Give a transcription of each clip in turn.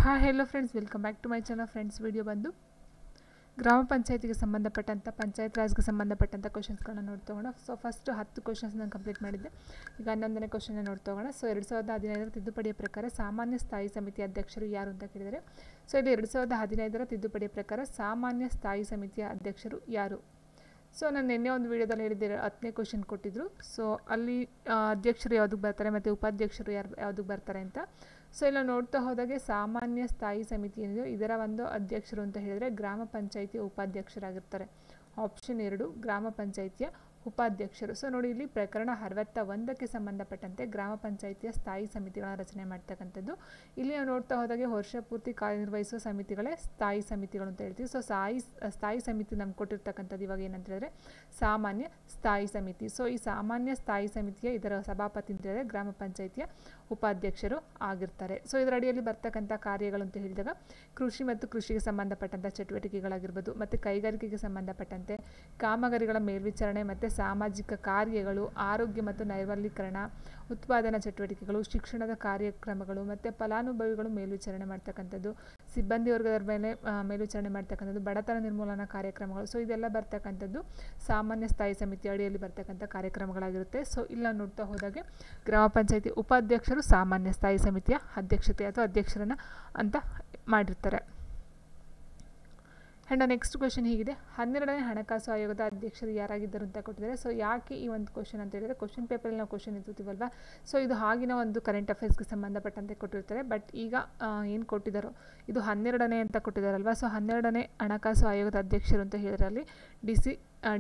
Hi hello friends, welcome back to my channel. Friends, video ಬಂದು ಗ್ರಾಮ ಪಂಚಾಯತಿಗೆ ಸಂಬಂಧಪಟ್ಟಂಥ ಪಂಚಾಯತ್ ರಾಜ್ಗೆ ಸಂಬಂಧಪಟ್ಟಂಥ ಕ್ವಶನ್ಸ್ಗಳನ್ನ ನೋಡ್ತೋಗೋಣ. ಸೊ ಫಸ್ಟ್ 10 ಕ್ವಶನ್ಸ್ ನಾನು ಕಂಪ್ಲೀಟ್ ಮಾಡಿದ್ದೆ. ಈಗ 11ನೇ ಕ್ವಶನ್ ನೋಡ್ತೋಗೋಣ. ಸೊ 2015ರ ತಿದ್ದುಪಡಿಯ ಪ್ರಕಾರ ಸಾಮಾನ್ಯ ಸ್ಥಾಯಿ ಸಮಿತಿಯ ಅಧ್ಯಕ್ಷರು ಯಾರು ಅಂತ ಕೇಳಿದರೆ, ಸೊ ಇಲ್ಲಿ 2015ರ ತಿದ್ದುಪಡಿಯ ಪ್ರಕಾರ ಸಾಮಾನ್ಯ ಸ್ಥಾಯಿ ಸಮಿತಿಯ ಅಧ್ಯಕ್ಷರು ಯಾರು? ಸೊ ನಾನು ನಿನ್ನೆ ಒಂದು ವೀಡಿಯೋದಲ್ಲಿ ಹೇಳಿದ್ದೆ 10ನೇ ಕ್ವಶನ್ ಕೊಟ್ಟಿದ್ದರು. ಸೊ ಅಲ್ಲಿ ಅಧ್ಯಕ್ಷರು ಯಾವುದಕ್ಕೆ ಬರ್ತಾರೆ ಮತ್ತು ಉಪಾಧ್ಯಕ್ಷರು ಯಾವುದಕ್ಕೆ ಬರ್ತಾರೆ ಅಂತ. ಸೊ ಇಲ್ಲ ನೋಡ್ತಾ ಹೋದಾಗೆ ಸಾಮಾನ್ಯ ಸ್ಥಾಯಿ ಸಮಿತಿ ಏನಿದೆ ಇದರ ಒಂದು ಅಧ್ಯಕ್ಷರು ಅಂತ ಹೇಳಿದರೆ ಗ್ರಾಮ ಪಂಚಾಯಿತಿಯ ಉಪಾಧ್ಯಕ್ಷರಾಗಿರ್ತಾರೆ. ಆಪ್ಷನ್ 2 ಗ್ರಾಮ ಪಂಚಾಯಿತಿಯ ಉಪಾಧ್ಯಕ್ಷರು. ಸೊ ನೋಡಿ, ಇಲ್ಲಿ ಪ್ರಕರಣ 61ಕ್ಕೆ ಸಂಬಂಧಪಟ್ಟಂತೆ ಗ್ರಾಮ ಪಂಚಾಯಿತಿಯ ಸ್ಥಾಯಿ ಸಮಿತಿಗಳನ್ನು ರಚನೆ ಮಾಡ್ತಕ್ಕಂಥದ್ದು. ಇಲ್ಲಿ ನಾವು ನೋಡ್ತಾ ಹೋದಾಗೆ ವರ್ಷ ಪೂರ್ತಿ ಕಾರ್ಯನಿರ್ವಹಿಸುವ ಸಮಿತಿಗಳೇ ಸ್ಥಾಯಿ ಸಮಿತಿಗಳು ಅಂತ ಹೇಳ್ತೀವಿ. ಸೊ ಸ್ಥಾಯಿ ಸಮಿತಿ ನಮ್ಗೆ ಕೊಟ್ಟಿರ್ತಕ್ಕಂಥದ್ದು ಇವಾಗ ಏನಂತ ಹೇಳಿದ್ರೆ ಸಾಮಾನ್ಯ ಸ್ಥಾಯಿ ಸಮಿತಿ. ಸೊ ಈ ಸಾಮಾನ್ಯ ಸ್ಥಾಯಿ ಸಮಿತಿಯ ಇದರ ಸಭಾಪತಿ ಅಂತ ಹೇಳಿದ್ರೆ ಗ್ರಾಮ ಪಂಚಾಯಿತಿಯ ಉಪಾಧ್ಯಕ್ಷರು ಆಗಿರ್ತಾರೆ. ಸೊ ಇದರ ಅಡಿಯಲ್ಲಿ ಬರ್ತಕ್ಕಂಥ ಕಾರ್ಯಗಳು ಅಂತ ಹೇಳಿದಾಗ ಕೃಷಿ ಮತ್ತು ಕೃಷಿಗೆ ಸಂಬಂಧಪಟ್ಟಂಥ ಚಟುವಟಿಕೆಗಳಾಗಿರ್ಬೋದು, ಮತ್ತು ಕೈಗಾರಿಕೆಗೆ ಸಂಬಂಧಪಟ್ಟಂತೆ ಕಾಮಗಾರಿಗಳ ಮೇಲ್ವಿಚಾರಣೆ ಮತ್ತು ಸಾಮಾಜಿಕ ಕಾರ್ಯಗಳು, ಆರೋಗ್ಯ ಮತ್ತು ನೈರ್ಮಲೀಕರಣ, ಉತ್ಪಾದನಾ ಚಟುವಟಿಕೆಗಳು, ಶಿಕ್ಷಣದ ಕಾರ್ಯಕ್ರಮಗಳು ಮತ್ತು ಫಲಾನುಭವಿಗಳು ಮೇಲ್ವಿಚಾರಣೆ ಮಾಡ್ತಕ್ಕಂಥದ್ದು, ಸಿಬ್ಬಂದಿ ವರ್ಗದ ಮೇಲೆ ಮೇಲ್ವಿಚಾರಣೆ ಮಾಡ್ತಕ್ಕಂಥದ್ದು, ಬಡತನ ನಿರ್ಮೂಲನಾ ಕಾರ್ಯಕ್ರಮಗಳು. ಸೊ ಇದೆಲ್ಲ ಬರ್ತಕ್ಕಂಥದ್ದು ಸಾಮಾನ್ಯ ಸ್ಥಾಯಿ ಸಮಿತಿ ಅಡಿಯಲ್ಲಿ ಬರ್ತಕ್ಕಂಥ ಕಾರ್ಯಕ್ರಮಗಳಾಗಿರುತ್ತೆ. ಸೊ ಇಲ್ಲ ನೋಡ್ತಾ ಹೋದಾಗೆ ಗ್ರಾಮ ಪಂಚಾಯಿತಿ ಉಪಾಧ್ಯಕ್ಷರು ಸಾಮಾನ್ಯ ಸ್ಥಾಯಿ ಸಮಿತಿಯ ಅಧ್ಯಕ್ಷತೆ ಅಥವಾ ಅಧ್ಯಕ್ಷರನ್ನು ಅಂತ ಮಾಡಿರ್ತಾರೆ. ಆ್ಯಂಡ್ ನೆಕ್ಸ್ಟ್ ಕ್ವಶನ್ ಹೀಗಿದೆ, 12ನೇ ಹಣಕಾಸು ಆಯೋಗದ ಅಧ್ಯಕ್ಷರು ಯಾರಾಗಿದ್ದರು ಅಂತ ಕೊಟ್ಟಿದ್ದಾರೆ. ಸೊ ಯಾಕೆ ಈ ಒಂದು ಕ್ವಶನ್ ಅಂತ ಹೇಳಿದರೆ, ಕ್ವಶನ್ ಪೇಪರಲ್ಲಿ ನಾವು ಕ್ವಶನ್ ಎತ್ತುತ್ತೀವಲ್ವ, ಸೊ ಇದು ಆಗಿನ ಒಂದು ಕರೆಂಟ್ ಅಫೇರ್ಸ್ಗೆ ಸಂಬಂಧಪಟ್ಟಂತೆ ಕೊಟ್ಟಿರ್ತಾರೆ. ಬಟ್ ಈಗ ಏನು ಕೊಟ್ಟಿದ್ದಾರೋ ಇದು 12ನೇ ಅಂತ ಕೊಟ್ಟಿದ್ದಾರಲ್ವ. ಸೊ 12ನೇ ಹಣಕಾಸು ಆಯೋಗದ ಅಧ್ಯಕ್ಷರು ಅಂತ ಹೇಳಿದ್ರೆ ಅಲ್ಲಿ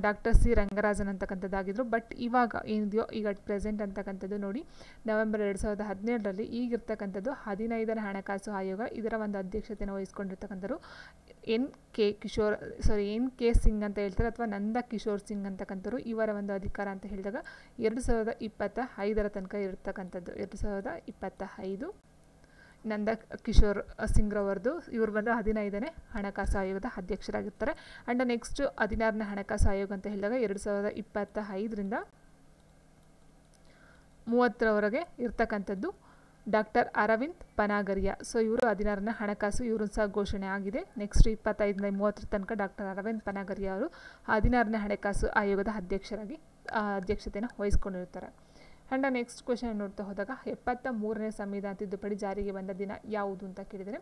ಡಾಕ್ಟರ್ ಸಿ ರಂಗರಾಜನ್ ಅಂತಕ್ಕಂಥದ್ದಾಗಿದ್ದರು. ಬಟ್ ಇವಾಗ ಏನಿದೆಯೋ ಈಗ ಪ್ರೆಸೆಂಟ್ ಅಂತಕ್ಕಂಥದ್ದು ನೋಡಿ ನವೆಂಬರ್ 2017ರಲ್ಲಿ ಈಗಿರ್ತಕ್ಕಂಥದ್ದು 15ನೇ ಹಣಕಾಸು ಆಯೋಗ. ಇದರ ಒಂದು ಅಧ್ಯಕ್ಷತೆಯನ್ನು ವಹಿಸ್ಕೊಂಡಿರ್ತಕ್ಕಂಥರು ಎನ್ ಕೆ ಸಿಂಗ್ ಅಂತ ಹೇಳ್ತಾರೆ, ಅಥವಾ ನಂದ ಕಿಶೋರ್ ಸಿಂಗ್ ಅಂತಕ್ಕಂಥವ್ರು. ಇವರ ಒಂದು ಅಧಿಕಾರ ಅಂತ ಹೇಳಿದಾಗ 2025ರ ತನಕ ಇರತಕ್ಕಂಥದ್ದು. 2025 ನಂದ ಕಿಶೋರ್ ಸಿಂಗ್ ರವರದು. ಇವರು ಬಂದು 15ನೇ ಹಣಕಾಸು ಆಯೋಗದ ಅಧ್ಯಕ್ಷರಾಗಿರ್ತಾರೆ. ಆ್ಯಂಡ್ ನೆಕ್ಸ್ಟ್ 16ನೇ ಹಣಕಾಸು ಆಯೋಗ ಅಂತ ಹೇಳಿದಾಗ 2025ರಿಂದ 30ರವರೆಗೆ ಇರ್ತಕ್ಕಂಥದ್ದು ಡಾಕ್ಟರ್ ಅರವಿಂದ್ ಪನಾಗರಿಯಾ. ಸೊ ಇವರು 16ನೇ ಹಣಕಾಸು, ಇವರು ಸಹ ಘೋಷಣೆ ಆಗಿದೆ. ನೆಕ್ಸ್ಟ್ 25ರಿಂದ 30ರ ತನಕ ಡಾಕ್ಟರ್ ಅರವಿಂದ್ ಪನಾಗರಿಯಾ ಅವರು 16ನೇ ಹಣಕಾಸು ಆಯೋಗದ ಅಧ್ಯಕ್ಷರಾಗಿ ಅಧ್ಯಕ್ಷತೆಯನ್ನು ವಹಿಸ್ಕೊಂಡಿರ್ತಾರೆ. ಆ್ಯಂಡ್ ನೆಕ್ಸ್ಟ್ ಕ್ವಶನ್ ನೋಡ್ತಾ ಹೋದಾಗ 73ನೇ ಸಂವಿಧಾನ ತಿದ್ದುಪಡಿ ಜಾರಿಗೆ ಬಂದ ದಿನ ಯಾವುದು ಅಂತ ಕೇಳಿದರೆ,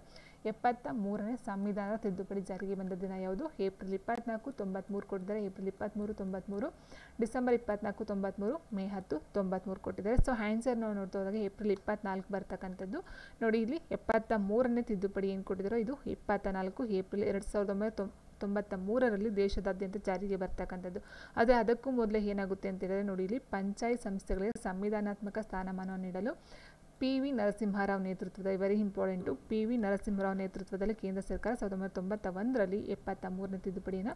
73ನೇ ಸಂವಿಧಾನದ ತಿದ್ದುಪಡಿ ಜಾರಿಗೆ ಬಂದ ದಿನ ಯಾವುದು? ಏಪ್ರಿಲ್ 24, 93 ಕೊಟ್ಟಿದ್ದಾರೆ. ಏಪ್ರಿಲ್ 23, 93, ಡಿಸೆಂಬರ್ 24, 93, ಮೇ 10, 93 ಕೊಟ್ಟಿದ್ದಾರೆ. ಸೊ ಆನ್ಸರ್ ನಾವು ನೋಡ್ತಾ ಹೋದಾಗ ಏಪ್ರಿಲ್ 24 ಬರ್ತಕ್ಕಂಥದ್ದು. ನೋಡಿ ಇಲ್ಲಿ 73ನೇ ತಿದ್ದುಪಡಿ ಏನು ಕೊಟ್ಟಿದ್ದಾರೋ ಇದು 24 ಏಪ್ರಿಲ್ 1993ರಲ್ಲಿ ದೇಶದಾದ್ಯಂತ ಜಾರಿಗೆ ಬರ್ತಕ್ಕಂಥದ್ದು. ಅದೇ ಅದಕ್ಕೂ ಮೊದಲೇ ಏನಾಗುತ್ತೆ ಅಂತ ಹೇಳಿದ್ರೆ ನೋಡಿ ಇಲ್ಲಿ ಪಂಚಾಯತ್ ಸಂಸ್ಥೆಗಳಿಗೆ ಸಂವಿಧಾನಾತ್ಮಕ ಸ್ಥಾನಮಾನವನ್ನು ನೀಡಲು ಪಿ.ವಿ. ನರಸಿಂಹರಾವ್ ನೇತೃತ್ವದ, ವೆರಿ ಇಂಪಾರ್ಟೆಂಟು, ಪಿ.ವಿ. ನರಸಿಂಹರಾವ್ ನೇತೃತ್ವದಲ್ಲಿ ಕೇಂದ್ರ ಸರ್ಕಾರ 1991ರಲ್ಲಿ 73ನೇ ತಿದ್ದುಪಡಿಯನ್ನು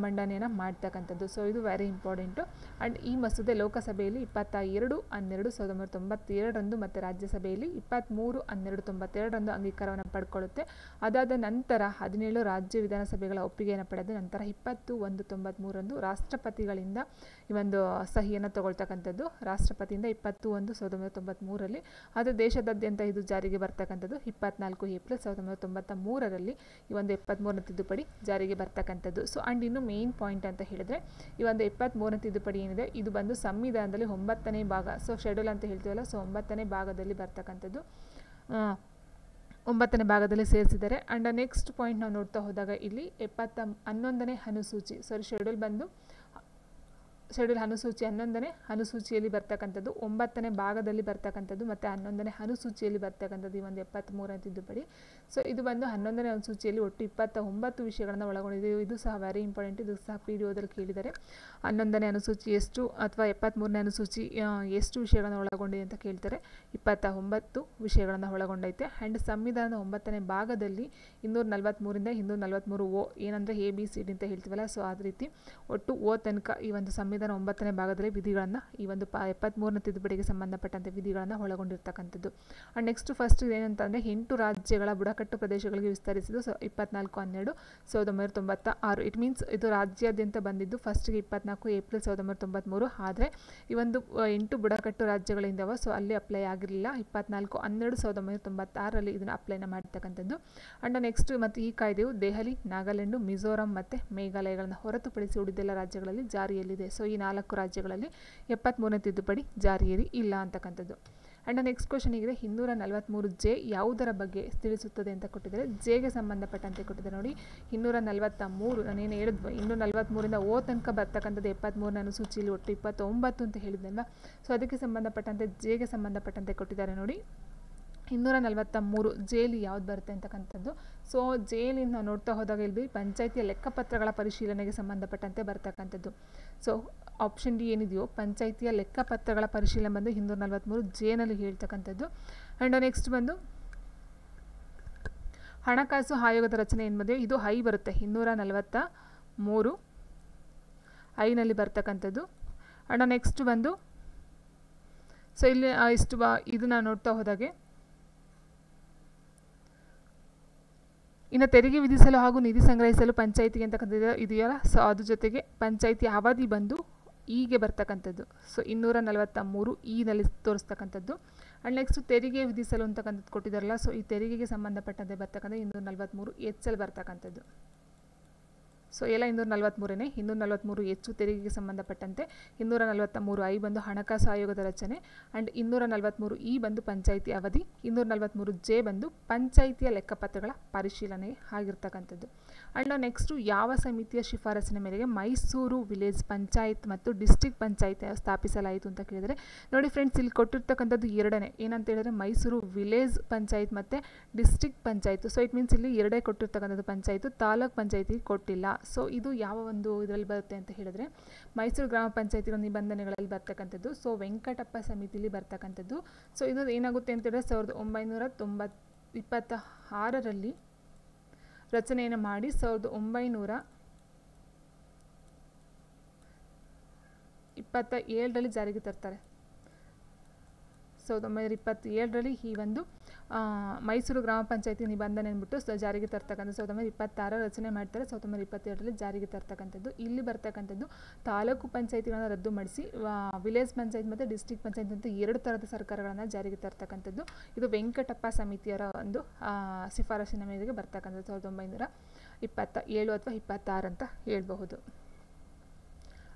ಮಂಡನೆಯನ್ನು ಮಾಡ್ತಕ್ಕಂಥದ್ದು. ಸೊ ಇದು ವೆರಿ ಇಂಪಾರ್ಟೆಂಟು. ಆ್ಯಂಡ್ ಈ ಮಸೂದೆ ಲೋಕಸಭೆಯಲ್ಲಿ 22/12/1992ರಂದು ಮತ್ತು ರಾಜ್ಯಸಭೆಯಲ್ಲಿ 23/12/1992ರಂದು ಅಂಗೀಕಾರವನ್ನು ಪಡ್ಕೊಳ್ಳುತ್ತೆ. ಅದಾದ ನಂತರ 17 ರಾಜ್ಯ ವಿಧಾನಸಭೆಗಳ ಒಪ್ಪಿಗೆಯನ್ನು ಪಡೆದ ನಂತರ 20/1/93ರಂದು ರಾಷ್ಟ್ರಪತಿಗಳಿಂದ ಈ ಒಂದು ಸಹಿಯನ್ನು ತಗೊಳ್ತಕ್ಕಂಥದ್ದು. ರಾಷ್ಟ್ರಪತಿಯಿಂದ 20/1/1993ರಲ್ಲಿ. ಅದು ದೇಶದಾದ್ಯಂತ ಇದು ಜಾರಿಗೆ ಬರ್ತಕ್ಕಂಥದ್ದು 24 ಏಪ್ರಿಲ್ 1993ರಲ್ಲಿ ಈ ಒಂದು 73ನೇ ತಿದ್ದುಪಡಿ ಜಾರಿಗೆ ಬರ್ತಕ್ಕಂಥದ್ದು. ಸೊ ಆ್ಯಂಡ್ ಇನ್ನು ಮೇನ್ ಪಾಯಿಂಟ್ ಅಂತ ಹೇಳಿದರೆ ಈ ಒಂದು 73ನೇ ತಿದ್ದುಪಡಿ ಏನಿದೆ ಇದು ಬಂದು ಸಂವಿಧಾನದಲ್ಲಿ 9ನೇ ಭಾಗ, ಸೊ ಶೆಡ್ಯೂಲ್ ಅಂತ ಹೇಳ್ತೀವಲ್ಲ, ಸೊ 9ನೇ ಭಾಗದಲ್ಲಿ ಬರ್ತಕ್ಕಂಥದ್ದು, 9ನೇ ಭಾಗದಲ್ಲಿ ಸೇರಿಸಿದ್ದಾರೆ. ಆ್ಯಂಡ್ ನೆಕ್ಸ್ಟ್ ಪಾಯಿಂಟ್ ನಾವು ನೋಡ್ತಾ ಹೋದಾಗ ಇಲ್ಲಿ 11ನೇ ಅನುಸೂಚಿ, ಶೆಡ್ಯೂಲ್ ಬಂದು ಶೆಡ್ಯೂಲ್ ಅನುಸೂಚಿ 11ನೇ ಅನುಸೂಚಿಯಲ್ಲಿ ಬರ್ತಕ್ಕಂಥದ್ದು, 9ನೇ ಭಾಗದಲ್ಲಿ ಬರ್ತಕ್ಕಂಥದ್ದು ಮತ್ತು 11ನೇ ಅನುಸೂಚಿಯಲ್ಲಿ ಬರ್ತಕ್ಕಂಥದ್ದು ಈ ಒಂದು 73ನೇ ತಿದ್ದುಪಡಿ. ಸೊ ಇದು ಬಂದು 11ನೇ ಅನುಸೂಚಿಯಲ್ಲಿ ಒಟ್ಟು 29 ವಿಷಯಗಳನ್ನು ಒಳಗೊಂಡಿದೆ. ಇದು ಸಹ ವೆರಿ ಇಂಪಾರ್ಟೆಂಟ್, ಇದು ಸಹ PDOದಲ್ಲಿ ಕೇಳಿದ್ದಾರೆ. 11ನೇ ಅನುಸೂಚಿ ಎಷ್ಟು ಅಥವಾ 73ನೇ ಅನುಸೂಚಿ ಎಷ್ಟು ವಿಷಯಗಳನ್ನು ಒಳಗೊಂಡಿದೆ ಅಂತ ಕೇಳ್ತಾರೆ. 29 ವಿಷಯಗಳನ್ನು ಒಳಗೊಂಡೈತೆ. ಆ್ಯಂಡ್ ಸಂವಿಧಾನದ 9ನೇ ಭಾಗದಲ್ಲಿ 243ರಿಂದ 243 ಓ ಏನಂದರೆ ABCD ಅಂತ ಹೇಳ್ತೀವಲ್ಲ, ಸೊ ಅದ ರೀತಿ ಒಟ್ಟು ಓ ತನಕ ಈ ಒಂದು ಸಂವಿಧಾನ ಸಂವಿಧಾನ 9ನೇ ಭಾಗದಲ್ಲಿ ವಿಧಿಗಳನ್ನು ಈ ಒಂದು 73ನೇ ತಿದ್ದುಪಡಿಗೆ ಸಂಬಂಧಪಟ್ಟಂತೆ ವಿಧಿಗಳನ್ನು ಒಳಗೊಂಡಿರ್ತಕ್ಕಂಥದ್ದು. ಆ್ಯಂಡ್ ನೆಕ್ಸ್ಟ್ ಫಸ್ಟ್ ಏನಂತಂದರೆ 8 ರಾಜ್ಯಗಳ ಬುಡಕಟ್ಟು ಪ್ರದೇಶಗಳಿಗೆ ವಿಸ್ತರಿಸಿದ್ದು 24/12/1996. ಇಟ್ ಮೀನ್ಸ್ ಇದು ರಾಜ್ಯಾದ್ಯಂತ ಬಂದಿದ್ದು ಫಸ್ಟ್ಗೆ 24 ಏಪ್ರಿಲ್ 1993. ಆದರೆ ಈ ಒಂದು 8 ಬುಡಕಟ್ಟು ರಾಜ್ಯಗಳಿಂದವ, ಸೊ ಅಲ್ಲಿ ಅಪ್ಲೈ ಆಗಿರಲಿಲ್ಲ. 24/12/1996 ಇದನ್ನು ಅಪ್ಲೈನ ಮಾಡ್ತಕ್ಕಂಥದ್ದು. ಆ್ಯಂಡ್ ನೆಕ್ಸ್ಟ್ ಮತ್ತು ಈ ಕಾಯ್ದೆಯು ದೆಹಲಿ, ನಾಗಾಲ್ಯಾಂಡು, ಮಿಜೋರಾಂ ಮತ್ತು ಮೇಘಾಲಯಗಳನ್ನು ಹೊರತುಪಡಿಸಿ ಉಳಿದೆಲ್ಲ ರಾಜ್ಯಗಳಲ್ಲಿ ಜಾರಿಯಲ್ಲಿದೆ. ಸೊ ಈ 4 ರಾಜ್ಯಗಳಲ್ಲಿ 73ನೇ ತಿದ್ದುಪಡಿ ಜಾರಿಯಲ್ಲಿ ಇಲ್ಲ ಅಂತಕ್ಕಂಥದ್ದು. ಆ್ಯಂಡ್ ನೆಕ್ಸ್ಟ್ ಕ್ವಶನ್ ಇದೆ 243J ಯಾವುದರ ಬಗ್ಗೆ ತಿಳಿಸುತ್ತದೆ ಅಂತ ಕೊಟ್ಟಿದ್ದಾರೆ. ಜೆಗೆ ಸಂಬಂಧಪಟ್ಟಂತೆ ಕೊಟ್ಟಿದ್ದಾರೆ ನೋಡಿ. 243 ನಾನೇನು ಹೇಳಿದ್ವಿ, 243ರಿಂದ ಓ ತನಕ ಬರ್ತಕ್ಕಂಥದ್ದು 73ನೇ ಅನುಸೂಚಿಯಲ್ಲಿ ಒಟ್ಟು 29 ಅಂತ ಹೇಳಿದ್ನಲ್ಲ. ಸೊ ಅದಕ್ಕೆ ಸಂಬಂಧಪಟ್ಟಂತೆ ಜೆಗೆ ಸಂಬಂಧಪಟ್ಟಂತೆ ಕೊಟ್ಟಿದ್ದಾರೆ ನೋಡಿ. 243 ಜೇಲಿ ಯಾವ್ದು ಬರುತ್ತೆ ಅಂತಕ್ಕಂಥದ್ದು. ಸೊ ಜೇಲಿಂದ ನಾವು ನೋಡ್ತಾ ಹೋದಾಗ ಇಲ್ಲಿ ಪಂಚಾಯಿತಿಯ ಲೆಕ್ಕಪತ್ರಗಳ ಪರಿಶೀಲನೆಗೆ ಸಂಬಂಧಪಟ್ಟಂತೆ ಬರ್ತಕ್ಕಂಥದ್ದು. ಸೊ ಆಪ್ಷನ್ ಡಿ ಏನಿದೆಯೋ ಪಂಚಾಯಿತಿಯ ಲೆಕ್ಕಪತ್ರಗಳ ಪರಿಶೀಲನೆ ಬಂದು 243 ಜೇನಲ್ಲಿ ಹೇಳ್ತಕ್ಕಂಥದ್ದು. ಆ್ಯಂಡ್ ನೆಕ್ಸ್ಟ್ ಬಂದು ಹಣಕಾಸು ಆಯೋಗದ ರಚನೆ ಏನು ಬಂದಿದೆ, ಇದು ಐ ಬರುತ್ತೆ. 243 ಐನಲ್ಲಿ ಬರ್ತಕ್ಕಂಥದ್ದು. ಆ್ಯಂಡ್ ನೆಕ್ಸ್ಟ್ ಬಂದು ಸೊ ಇಲ್ಲಿ ಇದನ್ನು ನೋಡ್ತಾ ಹೋದಾಗೆ ಇನ್ನು ತೆರಿಗೆ ವಿಧಿಸಲು ಹಾಗೂ ನಿಧಿ ಸಂಗ್ರಹಿಸಲು ಪಂಚಾಯಿತಿಗೆ ಅಂತಕ್ಕಂಥದ್ದು ಇದೆಯಲ್ಲ. ಸೊ ಅದ್ರ ಜೊತೆಗೆ ಪಂಚಾಯಿತಿ ಅವಧಿ ಬಂದು ಈಗೆ ಬರ್ತಕ್ಕಂಥದ್ದು. ಸೊ 243 ಈನಲ್ಲಿ ತೋರಿಸ್ತಕ್ಕಂಥದ್ದು. ಆ್ಯಂಡ್ ನೆಕ್ಸ್ಟ್ ತೆರಿಗೆ ವಿಧಿಸಲು ಅಂತಕ್ಕಂಥದ್ದು ಕೊಟ್ಟಿದ್ದಾರಲ್ಲ. ಸೊ ಈ ತೆರಿಗೆಗೆ ಸಂಬಂಧಪಟ್ಟಂತೆ ಬರ್ತಕ್ಕಂಥ 243 ಎಚ್ ಬರ್ತಕ್ಕಂಥದ್ದು. ಸೊ ಎಲ್ಲ 243ನೇ. 243 ಹೆಚ್ಚು ತೆರಿಗೆಗೆ ಸಂಬಂಧಪಟ್ಟಂತೆ, 243 ಐ ಬಂದು ಹಣಕಾಸು ಆಯೋಗದ ರಚನೆ, ಆ್ಯಂಡ್ 243 ಇ ಬಂದು ಪಂಚಾಯಿತಿ ಅವಧಿ, 243 ಜೆ ಬಂದು ಪಂಚಾಯಿತಿಯ ಲೆಕ್ಕಪತ್ರಗಳ ಪರಿಶೀಲನೆ ಆಗಿರ್ತಕ್ಕಂಥದ್ದು. ಆ್ಯಂಡ್ ನೆಕ್ಸ್ಟು ಯಾವ ಸಮಿತಿಯ ಶಿಫಾರಸಿನ ಮೇರೆಗೆ ಮೈಸೂರು ವಿಲೇಜ್ ಪಂಚಾಯತ್ ಮತ್ತು ಡಿಸ್ಟ್ರಿಕ್ಟ್ ಪಂಚಾಯತ್ ಸ್ಥಾಪಿಸಲಾಯಿತು ಅಂತ ಕೇಳಿದರೆ ನೋಡಿ ಫ್ರೆಂಡ್ಸ್, ಇಲ್ಲಿ ಕೊಟ್ಟಿರ್ತಕ್ಕಂಥದ್ದು ಎರಡನೇ ಏನಂತ ಹೇಳಿದ್ರೆ ಮೈಸೂರು ವಿಲೇಜ್ ಪಂಚಾಯತ್ ಮತ್ತು district panchayat. So it means ಇಲ್ಲಿ ಎರಡೇ ಕೊಟ್ಟಿರ್ತಕ್ಕಂಥದ್ದು ಪಂಚಾಯತು, ತಾಲೂಕ್ ಪಂಚಾಯತಿಗೆ ಕೊಟ್ಟಿಲ್ಲ. ಸೊ ಇದು ಯಾವ ಒಂದು ಇದರಲ್ಲಿ ಬರುತ್ತೆ ಅಂತ ಹೇಳಿದ್ರೆ ಮೈಸೂರು ಗ್ರಾಮ ಪಂಚಾಯತಿಗಳ ನಿಬಂಧನೆಗಳಲ್ಲಿ ಬರ್ತಕ್ಕಂಥದ್ದು. ಸೊ ವೆಂಕಟಪ್ಪ ಸಮಿತಿಲಿ ಬರ್ತಕ್ಕಂಥದ್ದು. ಸೊ ಇದು ಏನಾಗುತ್ತೆ ಅಂತ ಹೇಳಿದ್ರೆ 1926ರಲ್ಲಿ ರಚನೆಯನ್ನು ಮಾಡಿ 1927ರಲ್ಲಿ ಜಾರಿಗೆ ತರ್ತಾರೆ. 1927ರಲ್ಲಿ ಈ ಒಂದು ಮೈಸೂರು ಗ್ರಾಮ ಪಂಚಾಯತಿ ನಿಬಂಧನೆ ಅಂದ್ಬಿಟ್ಟು ಜಾರಿಗೆ ತರ್ತಕ್ಕಂಥ 1926 ರಚನೆ ಮಾಡ್ತಾರೆ. 1927ರಲ್ಲಿ ಜಾರಿಗೆ ತರ್ತಕ್ಕಂಥದ್ದು. ಇಲ್ಲಿ ಬರ್ತಕ್ಕಂಥದ್ದು ತಾಲೂಕು ಪಂಚಾಯತಿಗಳನ್ನು ರದ್ದು ಮಾಡಿಸಿ ವಿಲೇಜ್ ಪಂಚಾಯತ್ ಮತ್ತು ಡಿಸ್ಟ್ರಿಕ್ಟ್ ಪಂಚಾಯತ್ ಅಂತ 2 ಥರದ ಸರ್ಕಾರಗಳನ್ನು ಜಾರಿಗೆ ತರ್ತಕ್ಕಂಥದ್ದು. ಇದು ವೆಂಕಟಪ್ಪ ಸಮಿತಿಯರ ಒಂದು ಶಿಫಾರಸಿನ ಮೇರೆಗೆ ಬರ್ತಕ್ಕಂಥದ್ದು 1927 ಅಥವಾ 26 ಅಂತ ಹೇಳ್ಬಹುದು.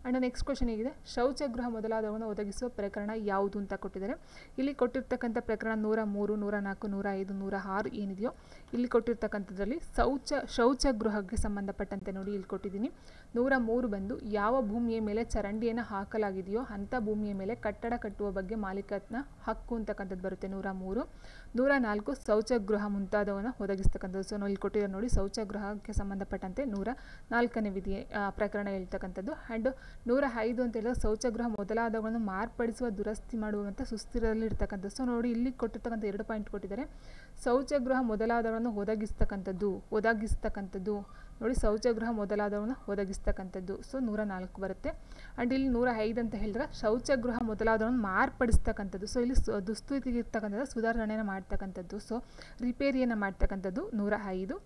ಆ್ಯಂಡ್ ನೆಕ್ಸ್ಟ್ ಕ್ವಶನ್ ಹೇಗಿದೆ, ಶೌಚಗೃಹ ಮೊದಲಾದವನ್ನು ಒದಗಿಸುವ ಪ್ರಕರಣ ಯಾವುದು ಅಂತ ಕೊಟ್ಟಿದ್ದಾರೆ. ಇಲ್ಲಿ ಕೊಟ್ಟಿರ್ತಕ್ಕಂಥ ಪ್ರಕರಣ 103, 104, 105, 106 ಏನಿದೆಯೋ ಇಲ್ಲಿ ಕೊಟ್ಟಿರ್ತಕ್ಕಂಥದ್ರಲ್ಲಿ ಶೌಚಗೃಹಕ್ಕೆ ಸಂಬಂಧಪಟ್ಟಂತೆ ನೋಡಿ ಇಲ್ಲಿ ಕೊಟ್ಟಿದ್ದೀನಿ. 103 ಬಂದು ಯಾವ ಭೂಮಿಯ ಮೇಲೆ ಚರಂಡಿಯನ್ನು ಹಾಕಲಾಗಿದೆಯೋ ಅಂಥ ಭೂಮಿಯ ಮೇಲೆ ಕಟ್ಟಡ ಕಟ್ಟುವ ಬಗ್ಗೆ ಮಾಲೀಕತ್ನ ಹಕ್ಕು ಅಂತಕ್ಕಂಥದ್ದು ಬರುತ್ತೆ 103. 104 ಶೌಚಗೃಹ ಮುಂತಾದವನ್ನು ಒದಗಿಸ್ತಕ್ಕಂಥದ್ದು. ಸೊ ಇಲ್ಲಿ ಕೊಟ್ಟಿದ್ದಾರೆ ನೋಡಿ, ಶೌಚಗೃಹಕ್ಕೆ ಸಂಬಂಧಪಟ್ಟಂತೆ 104ನೇ ವಿಧಿ ಪ್ರಕರಣ ಹೇಳ್ತಕ್ಕಂಥದ್ದು. ಆ್ಯಂಡ್ 105 ಅಂತ ಹೇಳಿದ್ರೆ ಶೌಚಗೃಹ ಮೊದಲಾದವುಗಳನ್ನು ಮಾರ್ಪಡಿಸುವ ದುರಸ್ತಿ ಮಾಡುವಂಥ ಸುಸ್ಥಿರದಲ್ಲಿ ಇರ್ತಕ್ಕಂಥದ್ದು. ಸೊ ನೋಡಿ ಇಲ್ಲಿ ಕೊಟ್ಟಿರ್ತಕ್ಕಂಥ 2 ಪಾಯಿಂಟ್ ಕೊಟ್ಟಿದ್ದಾರೆ. ಶೌಚಗೃಹ ಮೊದಲಾದವನ್ನು ಒದಗಿಸ್ತಕ್ಕಂಥದ್ದು ನೋಡಿ, ಶೌಚಗೃಹ ಮೊದಲಾದವನ್ನು ಒದಗಿಸ್ತಕ್ಕಂಥದ್ದು. ಸೊ 104 ಬರುತ್ತೆ. ಆ್ಯಂಡ್ ಇಲ್ಲಿ 105 ಅಂತ ಹೇಳಿದ್ರೆ ಶೌಚಗೃಹ ಮೊದಲಾದವನ್ನು ಮಾರ್ಪಡಿಸ್ತಕ್ಕಂಥದ್ದು. ಸೊ ಇಲ್ಲಿ ದುಸ್ಥಿತಿಗೆ ಇರ್ತಕ್ಕಂಥದ್ದು ಸುಧಾರಣೆಯನ್ನು ಮಾಡ್ತಕ್ಕಂಥದ್ದು. ಸೊ ರಿಪೇರಿಯನ್ನು ಮಾಡ್ತಕ್ಕಂಥದ್ದು 105.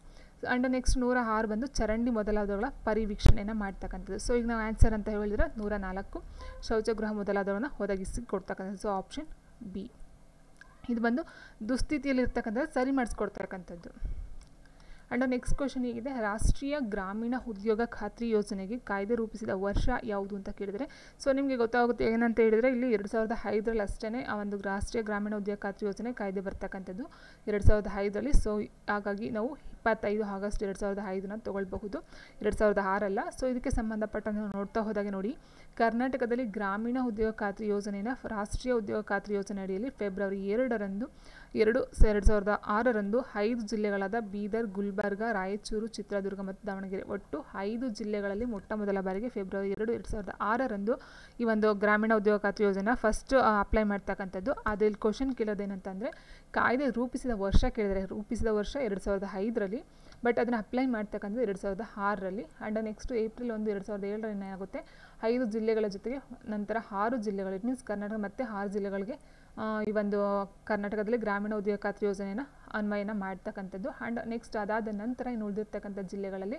ಆ್ಯಂಡ್ ನೆಕ್ಸ್ಟ್ 106 ಬಂದು ಚರಂಡಿ ಮೊದಲಾದವುಗಳ ಪರಿವೀಕ್ಷಣೆಯನ್ನು ಮಾಡ್ತಕ್ಕಂಥದ್ದು. ಸೊ ಈಗ ನಾವು ಆನ್ಸರ್ ಅಂತ ಹೇಳಿದ್ರೆ 104 ಶೌಚಗೃಹ ಮೊದಲಾದವನ್ನು ಒದಗಿಸಿ ಕೊಡ್ತಕ್ಕಂಥದ್ದು. ಸೊ ಆಪ್ಷನ್ ಬಿ ಇದು ಬಂದು ದುಸ್ಥಿತಿಯಲ್ಲಿರ್ತಕ್ಕಂಥದ್ದು ಸರಿ ಮಾಡಿಸ್ಕೊಡ್ತಕ್ಕಂಥದ್ದು. ಆ್ಯಂಡ್ ನೆಕ್ಸ್ಟ್ ಕ್ವಶನ್ ಹೀಗಿದೆ, ರಾಷ್ಟ್ರೀಯ ಗ್ರಾಮೀಣ ಉದ್ಯೋಗ ಖಾತ್ರಿ ಯೋಜನೆಗೆ ಕಾಯ್ದೆ ರೂಪಿಸಿದ ವರ್ಷ ಯಾವುದು ಅಂತ ಕೇಳಿದರೆ ಸೊ ನಿಮಗೆ ಗೊತ್ತಾಗುತ್ತೆ ಏನಂತ ಹೇಳಿದರೆ ಇಲ್ಲಿ 2005ರಲ್ಲಿ ಅಷ್ಟೇ ಆ ಒಂದು ರಾಷ್ಟ್ರೀಯ ಗ್ರಾಮೀಣ ಉದ್ಯೋಗ ಖಾತ್ರಿ ಯೋಜನೆ ಕಾಯ್ದೆ ಬರ್ತಕ್ಕಂಥದ್ದು 2005ರಲ್ಲಿ. ಸೊ ಹಾಗಾಗಿ ನಾವು 25 ಆಗಸ್ಟ್ 2005ನ ತೊಗೊಳ್ಬಹುದು, 2006 ಸೊ ಇದಕ್ಕೆ ಸಂಬಂಧಪಟ್ಟಂತೆ ನೋಡ್ತಾ ಹೋದಾಗೆ ನೋಡಿ, ಕರ್ನಾಟಕದಲ್ಲಿ ಗ್ರಾಮೀಣ ಉದ್ಯೋಗ ಖಾತ್ರಿ ಯೋಜನೆಯ ರಾಷ್ಟ್ರೀಯ ಉದ್ಯೋಗ ಖಾತ್ರಿ ಯೋಜನೆ ಅಡಿಯಲ್ಲಿ ಫೆಬ್ರವರಿ 2006ರಂದು 5 ಜಿಲ್ಲೆಗಳಾದ ಬೀದರ್, ಗುಲ್ಬರ್ಗ, ರಾಯಚೂರು, ಚಿತ್ರದುರ್ಗ ಮತ್ತು ದಾವಣಗೆರೆ ಒಟ್ಟು 5 ಜಿಲ್ಲೆಗಳಲ್ಲಿ ಮೊಟ್ಟ ಮೊದಲ ಬಾರಿಗೆ ಫೆಬ್ರವರಿ 2006ರಂದು ಈ ಒಂದು ಗ್ರಾಮೀಣ ಉದ್ಯೋಗ ಖಾತ್ರಿ ಯೋಜನೆ ಫಸ್ಟ್ ಅಪ್ಲೈ ಮಾಡ್ತಕ್ಕಂಥದ್ದು. ಅದ್ರಲ್ಲಿ ಕ್ವಶನ್ ಕೇಳೋದೇನಂತಂದರೆ ಕಾಯ್ದೆ ರೂಪಿಸಿದ ವರ್ಷ ಕೇಳಿದರೆ, ರೂಪಿಸಿದ ವರ್ಷ 2005ರಲ್ಲಿ, ಬಟ್ ಅದನ್ನು ಅಪ್ಲೈ ಮಾಡ್ತಕ್ಕಂಥದ್ದು 2006ರಲ್ಲಿ. ಆ್ಯಂಡ್ ನೆಕ್ಸ್ಟ್ ಏಪ್ರಿಲ್ 1, 2007ರಲ್ಲಿ ಏನಾಗುತ್ತೆ 5 ಜಿಲ್ಲೆಗಳ ಜೊತೆಗೆ ನಂತರ 6 ಜಿಲ್ಲೆಗಳು, ಇಟ್ ಮೀನ್ಸ್ ಕರ್ನಾಟಕ ಮತ್ತು 6 ಜಿಲ್ಲೆಗಳಿಗೆ ಈ ಒಂದು ಕರ್ನಾಟಕದಲ್ಲಿ ಗ್ರಾಮೀಣ ಉದ್ಯೋಗ ಖಾತ್ರಿ ಯೋಜನೆಯನ್ನು ಅನ್ವಯನ ಮಾಡ್ತಕ್ಕಂಥದ್ದು. ಆ್ಯಂಡ್ ನೆಕ್ಸ್ಟ್ ಅದಾದ ನಂತರ ಇನ್ನು ಉಳಿದಿರ್ತಕ್ಕಂಥ ಜಿಲ್ಲೆಗಳಲ್ಲಿ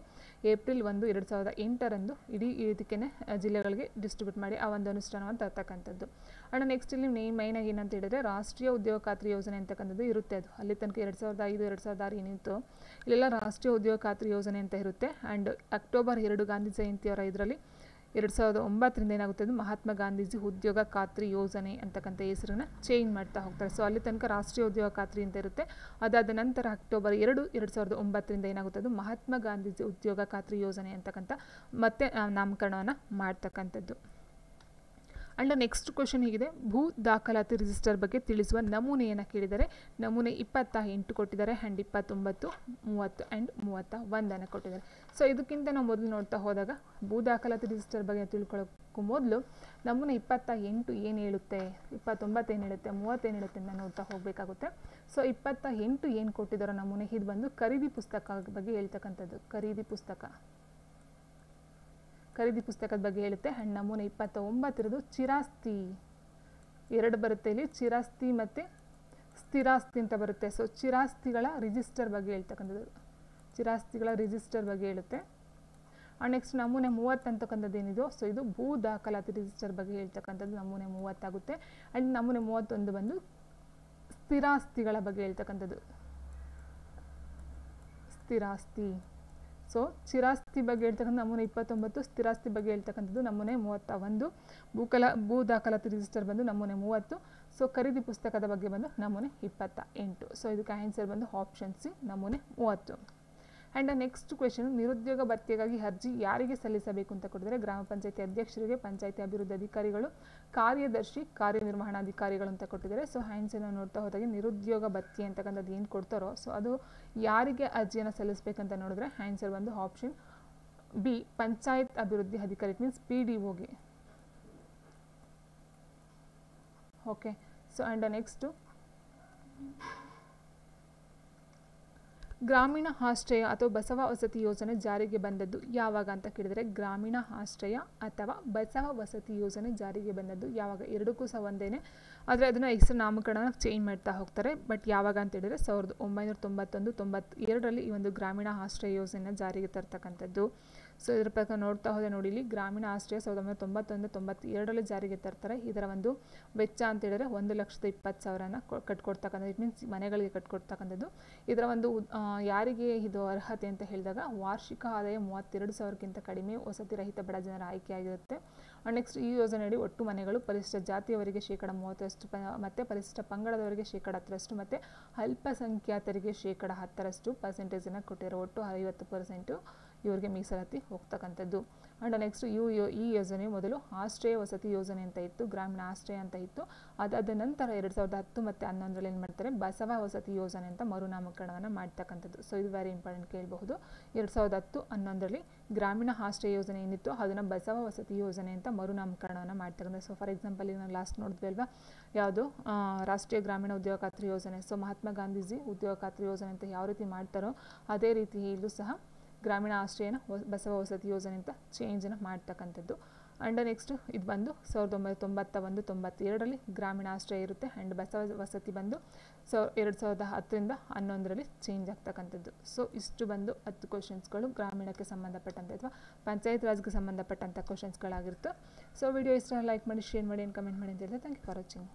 ಏಪ್ರಿಲ್ 1, 2008 ಇಡೀ ಇದಕ್ಕೆ ಜಿಲ್ಲೆಗಳಿಗೆ ಡಿಸ್ಟ್ರಿಬ್ಯೂಟ್ ಮಾಡಿ ಆ ಒಂದು ಅನುಷ್ಠಾನವನ್ನು ತರ್ತಕ್ಕಂಥದ್ದು. ಆ್ಯಂಡ್ ನೆಕ್ಸ್ಟ್ ಇಲ್ಲಿ ಮೈನಾಗಿ ಏನಂತ ಹೇಳಿದರೆ ರಾಷ್ಟ್ರೀಯ ಉದ್ಯೋಗ ಖಾತ್ರಿ ಯೋಜನೆ ಅಂತಕ್ಕಂಥದ್ದು ಇರುತ್ತೆ. ಅದು ಅಲ್ಲಿ ತನಕ 2005, 2006 ಏನಿತ್ತು ಇಲ್ಲೆಲ್ಲ ರಾಷ್ಟ್ರೀಯ ಉದ್ಯೋಗ ಖಾತ್ರಿ ಯೋಜನೆ ಅಂತ ಇರುತ್ತೆ. ಆ್ಯಂಡ್ ಅಕ್ಟೋಬರ್ 2 ಗಾಂಧಿ ಜಯಂತಿಯವರ ಇದರಲ್ಲಿ 2009 ಏನಾಗುತ್ತೆ ಅದು ಮಹಾತ್ಮ ಗಾಂಧೀಜಿ ಉದ್ಯೋಗ ಖಾತ್ರಿ ಯೋಜನೆ ಅಂತಕ್ಕಂಥ ಹೆಸರನ್ನ ಚೇಂಜ್ ಮಾಡ್ತಾ ಹೋಗ್ತಾರೆ. ಸೊ ಅಲ್ಲಿ ತನಕ ರಾಷ್ಟ್ರೀಯ ಉದ್ಯೋಗ ಖಾತ್ರಿ ಅಂತ ಇರುತ್ತೆ. ಅದಾದ ನಂತರ ಅಕ್ಟೋಬರ್ 2, 2009 ಏನಾಗುತ್ತೆ ಅದು ಮಹಾತ್ಮ ಗಾಂಧೀಜಿ ಉದ್ಯೋಗ ಖಾತ್ರಿ ಯೋಜನೆ ಅಂತಕ್ಕಂಥ ಮತ್ತೆ ನಾಮಕರಣವನ್ನು ಮಾಡ್ತಕ್ಕಂಥದ್ದು. ಅಂಡ್ ನೆಕ್ಸ್ಟ್ ಕ್ವಶನ್ ಹೀಗಿದೆ, ಭೂ ದಾಖಲಾತಿ ರಿಜಿಸ್ಟರ್ ಬಗ್ಗೆ ತಿಳಿಸುವ ನಮೂನೆಯನ್ನು ಕೇಳಿದರೆ ನಮೂನೆ 28 ಕೊಟ್ಟಿದ್ದಾರೆ, ಆ್ಯಂಡ್ 29, 30 ಆ್ಯಂಡ್ 31 ಕೊಟ್ಟಿದ್ದಾರೆ. ಸೊ ಇದಕ್ಕಿಂತ ನಾವು ಮೊದಲು ನೋಡ್ತಾ ಹೋದಾಗ ಭೂ ದಾಖಲಾತಿ ರಿಜಿಸ್ಟರ್ ಬಗ್ಗೆ ತಿಳ್ಕೊಳ್ಳೋಕ್ಕೂ ಮೊದಲು ನಮೂನೆ 28 ಏನು ಹೇಳುತ್ತೆ, 29 ಏನು ಹೇಳುತ್ತೆ, 30 ಏನು ಹೇಳುತ್ತೆ ಅಂತ ನೋಡ್ತಾ ಹೋಗಬೇಕಾಗುತ್ತೆ. ಸೊ 28 ಏನು ಕೊಟ್ಟಿದ್ದಾರೋ ನಮೂನೆ ಇದು ಬಂದು ಖರೀದಿ ಪುಸ್ತಕ ಬಗ್ಗೆ ಹೇಳ್ತಕ್ಕಂಥದ್ದು. ಖರೀದಿ ಪುಸ್ತಕದ ಬಗ್ಗೆ ಹೇಳುತ್ತೆ. ಆ್ಯಂಡ್ ನಮೂನೆ 29 ಚಿರಾಸ್ತಿ 2 ಬರುತ್ತೆ ಇಲ್ಲಿ, ಚಿರಾಸ್ತಿ ಮತ್ತು ಸ್ಥಿರಾಸ್ತಿ ಅಂತ ಬರುತ್ತೆ. ಸೊ ಚಿರಾಸ್ತಿಗಳ ರಿಜಿಸ್ಟರ್ ಬಗ್ಗೆ ಹೇಳ್ತಕ್ಕಂಥದ್ದು, ಚಿರಾಸ್ತಿಗಳ ರಿಜಿಸ್ಟರ್ ಬಗ್ಗೆ ಹೇಳುತ್ತೆ. ಆ್ಯಂಡ್ ನೆಕ್ಸ್ಟ್ ನಮೂನೆ 30 ಅಂತಕ್ಕಂಥದ್ದು ಏನಿದೆಯೋ ಸೊ ಇದು ಭೂ ದಾಖಲಾತಿ ರಿಜಿಸ್ಟರ್ ಬಗ್ಗೆ ಹೇಳ್ತಕ್ಕಂಥದ್ದು ನಮೂನೆ 30 ಆಗುತ್ತೆ. ಆ್ಯಂಡ್ ನಮೂನೆ 31 ಬಂದು ಸ್ಥಿರಾಸ್ತಿಗಳ ಬಗ್ಗೆ ಹೇಳ್ತಕ್ಕಂಥದ್ದು, ಸ್ಥಿರಾಸ್ತಿ. ಸೊ ಚಿರಾಸ್ತಿ ಬಗ್ಗೆ ಹೇಳ್ತಕ್ಕಂಥ ನಮೂನೆ 29, ಸ್ಥಿರಾಸ್ತಿ ಬಗ್ಗೆ ಹೇಳ್ತಕ್ಕಂಥದ್ದು ನಮೂನೆ 31, ಭೂ ದಾಖಲಾತಿ ರಿಜಿಸ್ಟರ್ ಬಂದು ನಮೂನೆ 30. ಸೊ ಖರೀದಿ ಪುಸ್ತಕದ ಬಗ್ಗೆ ಬಂದು ನಮೂನೆ 28. ಸೊ ಇದಕ್ಕೆ ಆನ್ಸರ್ ಬಂದು ಆಪ್ಷನ್ ಸಿ ನಮೂನೆ 30. ಆ್ಯಂಡ್ ನೆಕ್ಸ್ಟ್ ಕ್ವೆಶನ್, ನಿರುದ್ಯೋಗ ಭತ್ಯೆಗಾಗಿ ಅರ್ಜಿ ಯಾರಿಗೆ ಸಲ್ಲಿಸಬೇಕು ಅಂತ ಕೊಟ್ಟಿದ್ದಾರೆ, ಗ್ರಾಮ ಪಂಚಾಯತಿ ಅಧ್ಯಕ್ಷರಿಗೆ, ಪಂಚಾಯತಿ ಅಭಿವೃದ್ಧಿ ಅಧಿಕಾರಿಗಳು, ಕಾರ್ಯದರ್ಶಿ, ಕಾರ್ಯನಿರ್ವಹಣಾಧಿಕಾರಿಗಳು ಅಂತ ಕೊಟ್ಟಿದ್ದಾರೆ. ಸೊ ಆನ್ಸರ್ನ ನೋಡ್ತಾ ಹೋದಾಗೆ ನಿರುದ್ಯೋಗ ಭತ್ಯೆ ಅಂತಕ್ಕಂಥದ್ದು ಏನು ಕೊಡ್ತಾರೋ ಸೊ ಅದು ಯಾರಿಗೆ ಅರ್ಜಿಯನ್ನು ಸಲ್ಲಿಸಬೇಕಂತ ನೋಡಿದ್ರೆ ಆನ್ಸರ್ ಬಂದು ಆಪ್ಷನ್ ಬಿ ಪಂಚಾಯತ್ ಅಭಿವೃದ್ಧಿ ಅಧಿಕಾರಿ, ಇಟ್ ಮೀನ್ಸ್ PDOಗೆ. ಓಕೆ. ಸೊ ಆ್ಯಂಡ್ ನೆಕ್ಸ್ಟು ಗ್ರಾಮೀಣ ಆಶ್ರಯ ಅಥವಾ ಬಸವ ವಸತಿ ಯೋಜನೆ ಜಾರಿಗೆ ಬಂದದ್ದು ಯಾವಾಗ ಅಂತ ಕೇಳಿದರೆ, ಗ್ರಾಮೀಣ ಆಶ್ರಯ ಅಥವಾ ಬಸವ ವಸತಿ ಯೋಜನೆ ಜಾರಿಗೆ ಬಂದದ್ದು ಯಾವಾಗ, ಎರಡಕ್ಕೂ ಸಹ ಒಂದೇನೆ, ಆದರೆ ಅದನ್ನು ಹೆಸರು ನಾಮಕರಣ ಚೇಂಜ್ ಮಾಡ್ತಾ ಹೋಗ್ತಾರೆ. ಬಟ್ ಯಾವಾಗ ಅಂತ ಹೇಳಿದರೆ 1991, 92 ಈ ಒಂದು ಗ್ರಾಮೀಣ ಆಶ್ರಯ ಯೋಜನೆ ಜಾರಿಗೆ ತರ್ತಕ್ಕಂಥದ್ದು. ಸೊ ಇದರ ಪ್ರಕಾರ ನೋಡ್ತಾ ಹೋದರೆ ನೋಡಿ ಇಲ್ಲಿ ಗ್ರಾಮೀಣ ಆಶ್ರಯ 1991, 92 ಜಾರಿಗೆ ತರ್ತಾರೆ. ಇದರ ಒಂದು ವೆಚ್ಚ ಅಂತ ಹೇಳಿದರೆ 1,20,000 ಕಟ್ಕೊಡ್ತಕ್ಕಂಥದ್ದು, ಇಟ್ ಮೀನ್ಸ್ ಮನೆಗಳಿಗೆ ಕಟ್ಕೊಡ್ತಕ್ಕಂಥದ್ದು. ಇದರ ಒಂದು ಯಾರಿಗೆ ಇದು ಅರ್ಹತೆ ಅಂತ ಹೇಳಿದಾಗ ವಾರ್ಷಿಕ ಆದಾಯ 32,000ಕ್ಕಿಂತ ಕಡಿಮೆ ವಸತಿ ರಹಿತ ಬಡ ಜನರ ಆಯ್ಕೆಯಾಗಿರುತ್ತೆ. ನೆಕ್ಸ್ಟ್ ಈ ಯೋಜನೆಯಡಿ ಒಟ್ಟು ಮನೆಗಳು ಪರಿಶಿಷ್ಟ ಜಾತಿಯವರಿಗೆ 30% ಮತ್ತು ಪರಿಶಿಷ್ಟ ಪಂಗಡದವರಿಗೆ 10% ಮತ್ತು ಅಲ್ಪಸಂಖ್ಯಾತರಿಗೆ 10% ಕೊಟ್ಟಿರೋ ಒಟ್ಟು 50% ಇವರಿಗೆ ಮೀಸಲಾತಿ ಹೋಗ್ತಕ್ಕಂಥದ್ದು. ಆ್ಯಂಡ್ ನೆಕ್ಸ್ಟ್ ಈ ಯೋಜನೆ ಮೊದಲು ಆಶ್ರಯ ವಸತಿ ಯೋಜನೆ ಅಂತ ಇತ್ತು, ಗ್ರಾಮೀಣ ಆಶ್ರಯ ಅಂತ ಇತ್ತು. ಅದಾದ ನಂತರ 2010 ಮತ್ತು 2011 ಏನು ಮಾಡ್ತಾರೆ, ಬಸವ ವಸತಿ ಯೋಜನೆ ಅಂತ ಮರುನಾಮಕರಣವನ್ನು ಮಾಡ್ತಕ್ಕಂಥದ್ದು. ಸೊ ಇದು ವೆರಿ ಇಂಪಾರ್ಟೆಂಟ್ ಕೇಳಬಹುದು. 2010, 2011 ಗ್ರಾಮೀಣ ಆಶ್ರಯ ಯೋಜನೆ ಏನಿತ್ತು ಅದನ್ನು ಬಸವ ವಸತಿ ಯೋಜನೆ ಅಂತ ಮರುನಾಮಕರಣವನ್ನು ಮಾಡ್ತಕ್ಕಂಥದ್ದು. ಸೊ ಫಾರ್ ಎಕ್ಸಾಂಪಲ್ ಈಗ ನಾವು ಲಾಸ್ಟ್ ನೋಡಿದ್ವಿ ಅಲ್ವಾ, ಯಾವುದು ರಾಷ್ಟ್ರೀಯ ಗ್ರಾಮೀಣ ಉದ್ಯೋಗ ಖಾತ್ರಿ ಯೋಜನೆ. ಸೊ ಮಹಾತ್ಮ ಗಾಂಧೀಜಿ ಉದ್ಯೋಗ ಖಾತ್ರಿ ಯೋಜನೆ ಅಂತ ಯಾವ ರೀತಿ ಮಾಡ್ತಾರೋ ಅದೇ ರೀತಿ ಇಲ್ಲೂ ಸಹ ಗ್ರಾಮೀಣ ಆಶ್ರಯನ ಬಸವ ವಸತಿ ಯೋಜನೆ ಅಂತ ಚೇಂಜನ್ನು ಮಾಡ್ತಕ್ಕಂಥದ್ದು. ಆ್ಯಂಡ್ ನೆಕ್ಸ್ಟು ಇದು ಬಂದು 1991, 92 ಗ್ರಾಮೀಣ ಆಶ್ರಯ ಇರುತ್ತೆ. ಆ್ಯಂಡ್ ಬಸವ ವಸತಿ ಬಂದು 2010 and 11 ಚೇಂಜ್ ಆಗ್ತಕ್ಕಂಥದ್ದು. ಸೊ ಇಷ್ಟು ಬಂದು 10 ಕ್ವಶನ್ಸ್ಗಳು ಗ್ರಾಮೀಣಕ್ಕೆ ಸಂಬಂಧಪಟ್ಟಂತೆ ಅಥವಾ ಪಂಚಾಯತ್ ರಾಜ್ಗೆ ಸಂಬಂಧಪಟ್ಟಂಥ ಕ್ವಶನ್ಸ್ಗಳಾಗಿರುತ್ತೆ. ಸೊ ವಿಡಿಯೋ ಇಷ್ಟ ಲೈಕ್ ಮಾಡಿ, ಶೇರ್ ಮಾಡಿ, ಕಮೆಂಟ್ ಮಾಡಿ ಅಂತ ಹೇಳ್ತಾರೆ. Thank you for watching.